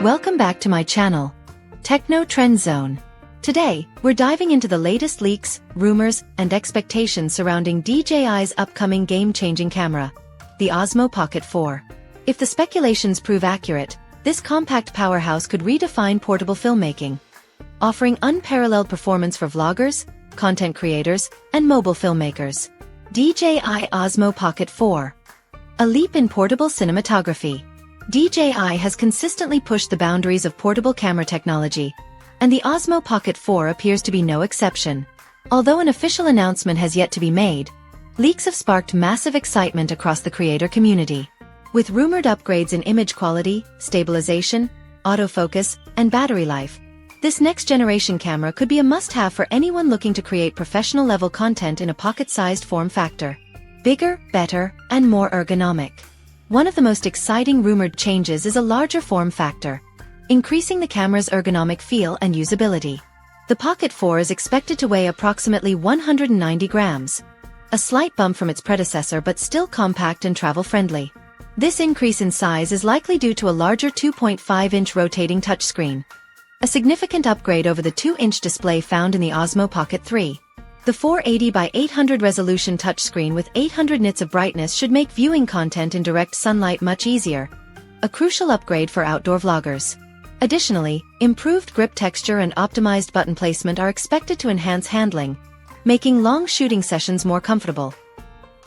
Welcome back to my channel, Techno Trend Zone. Today, we're diving into the latest leaks, rumors, and expectations surrounding DJI's upcoming game-changing camera, the Osmo Pocket 4. If the speculations prove accurate, this compact powerhouse could redefine portable filmmaking, offering unparalleled performance for vloggers, content creators, and mobile filmmakers. DJI Osmo Pocket 4. A leap in portable cinematography. DJI has consistently pushed the boundaries of portable camera technology, and the Osmo Pocket 4 appears to be no exception. Although an official announcement has yet to be made, leaks have sparked massive excitement across the creator community. With rumored upgrades in image quality, stabilization, autofocus, and battery life, this next-generation camera could be a must-have for anyone looking to create professional-level content in a pocket-sized form factor. Bigger, better, and more ergonomic. One of the most exciting rumored changes is a larger form factor, increasing the camera's ergonomic feel and usability. The Pocket 4 is expected to weigh approximately 190 grams, a slight bump from its predecessor but still compact and travel-friendly. This increase in size is likely due to a larger 2.5-inch rotating touchscreen, a significant upgrade over the 2-inch display found in the Osmo Pocket 3. The 480 by 800 resolution touchscreen with 800 nits of brightness should make viewing content in direct sunlight much easier, a crucial upgrade for outdoor vloggers. Additionally, improved grip texture and optimized button placement are expected to enhance handling, making long shooting sessions more comfortable.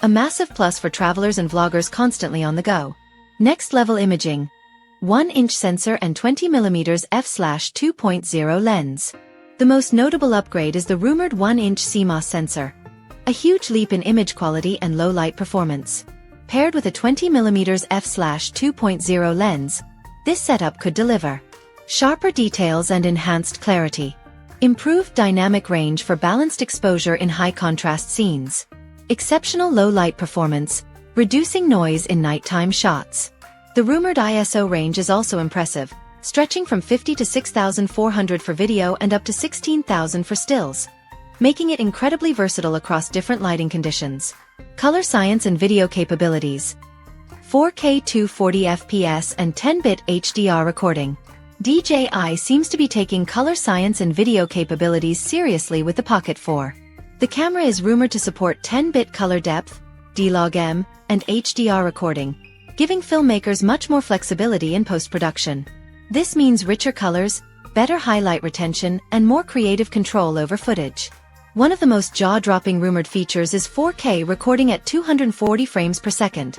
A massive plus for travelers and vloggers constantly on the go. Next-level imaging. 1-inch sensor and 20mm f/2.0 lens. The most notable upgrade is the rumored 1-inch CMOS sensor, a huge leap in image quality and low-light performance. Paired with a 20mm f/2.0 lens, this setup could deliver sharper details and enhanced clarity, improved dynamic range for balanced exposure in high-contrast scenes, exceptional low-light performance, reducing noise in nighttime shots. The rumored ISO range is also impressive, stretching from 50 to 6,400 for video and up to 16,000 for stills, making it incredibly versatile across different lighting conditions. Color science and video capabilities. 4K 240 FPS and 10-bit HDR recording. DJI seems to be taking color science and video capabilities seriously with the Pocket 4. The camera is rumored to support 10-bit color depth, D-Log-M, and HDR recording, giving filmmakers much more flexibility in post-production. This means richer colors, better highlight retention, and more creative control over footage. One of the most jaw-dropping rumored features is 4K recording at 240 frames per second,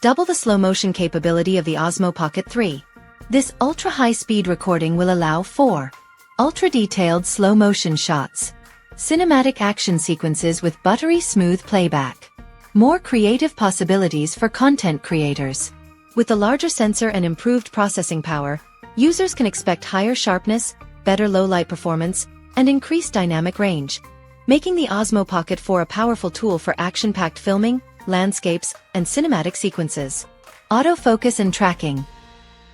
double the slow-motion capability of the Osmo Pocket 3. This ultra-high-speed recording will allow for ultra-detailed slow-motion shots, cinematic action sequences with buttery smooth playback, more creative possibilities for content creators. With the larger sensor and improved processing power, users can expect higher sharpness, better low-light performance, and increased dynamic range, making the Osmo Pocket 4 a powerful tool for action-packed filming, landscapes, and cinematic sequences. Autofocus and tracking.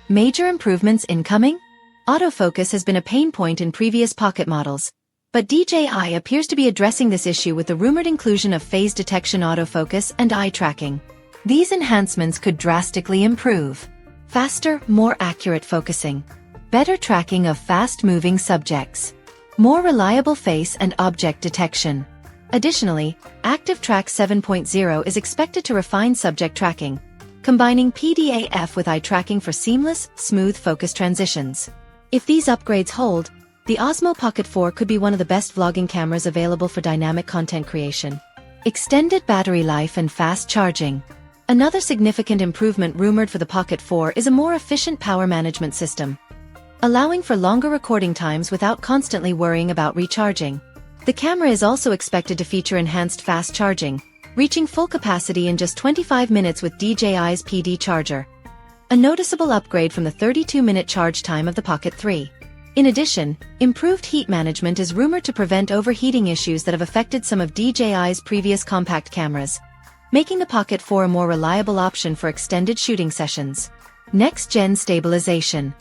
Major improvements incoming? Autofocus has been a pain point in previous Pocket models, but DJI appears to be addressing this issue with the rumored inclusion of phase detection autofocus and eye tracking. These enhancements could drastically improve faster, more accurate focusing, better tracking of fast-moving subjects, more reliable face and object detection. Additionally, Active Track 7.0 is expected to refine subject tracking, combining PDAF with eye tracking for seamless, smooth focus transitions. If these upgrades hold, the Osmo Pocket 4 could be one of the best vlogging cameras available for dynamic content creation. Extended battery life and fast charging. Another significant improvement rumored for the Pocket 4 is a more efficient power management system, allowing for longer recording times without constantly worrying about recharging. The camera is also expected to feature enhanced fast charging, reaching full capacity in just 25 minutes with DJI's PD charger, a noticeable upgrade from the 32-minute charge time of the Pocket 3. In addition, improved heat management is rumored to prevent overheating issues that have affected some of DJI's previous compact cameras, making the Pocket 4 a more reliable option for extended shooting sessions. Next-gen stabilization.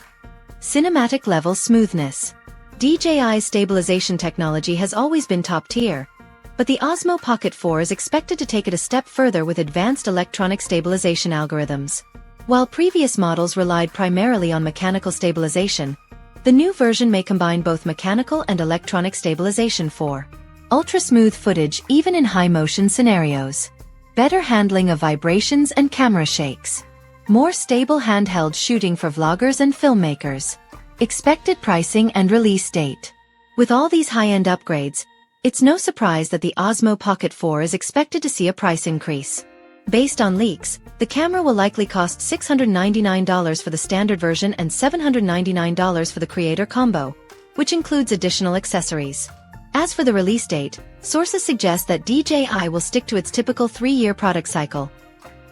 Cinematic level smoothness. DJI's stabilization technology has always been top-tier, but the Osmo Pocket 4 is expected to take it a step further with advanced electronic stabilization algorithms. While previous models relied primarily on mechanical stabilization, the new version may combine both mechanical and electronic stabilization for ultra-smooth footage even in high-motion scenarios, better handling of vibrations and camera shakes, more stable handheld shooting for vloggers and filmmakers. Expected pricing and release date. With all these high-end upgrades, it's no surprise that the Osmo Pocket 4 is expected to see a price increase. Based on leaks, the camera will likely cost $699 for the standard version and $799 for the Creator Combo, which includes additional accessories. As for the release date, sources suggest that DJI will stick to its typical 3-year product cycle,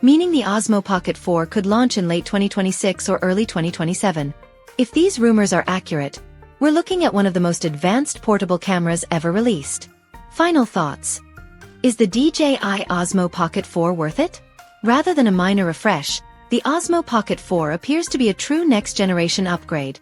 meaning the Osmo Pocket 4 could launch in late 2026 or early 2027. If these rumors are accurate, we're looking at one of the most advanced portable cameras ever released. Final thoughts. Is the DJI Osmo Pocket 4 worth it? Rather than a minor refresh, the Osmo Pocket 4 appears to be a true next-generation upgrade,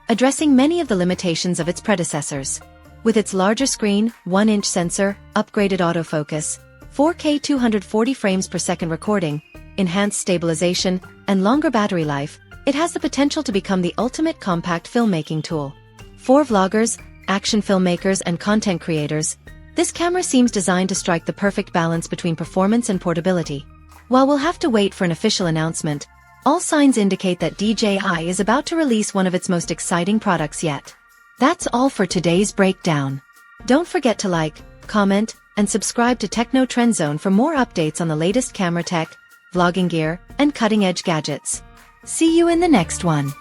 addressing many of the limitations of its predecessors. With its larger screen, 1-inch sensor, upgraded autofocus, 4K 240 frames per second recording, enhanced stabilization, and longer battery life, it has the potential to become the ultimate compact filmmaking tool. For vloggers, action filmmakers, and content creators, this camera seems designed to strike the perfect balance between performance and portability. While we'll have to wait for an official announcement, all signs indicate that DJI is about to release one of its most exciting products yet. That's all for today's breakdown. Don't forget to like, comment, and subscribe to Techno Trend Zone for more updates on the latest camera tech, vlogging gear, and cutting-edge gadgets. See you in the next one.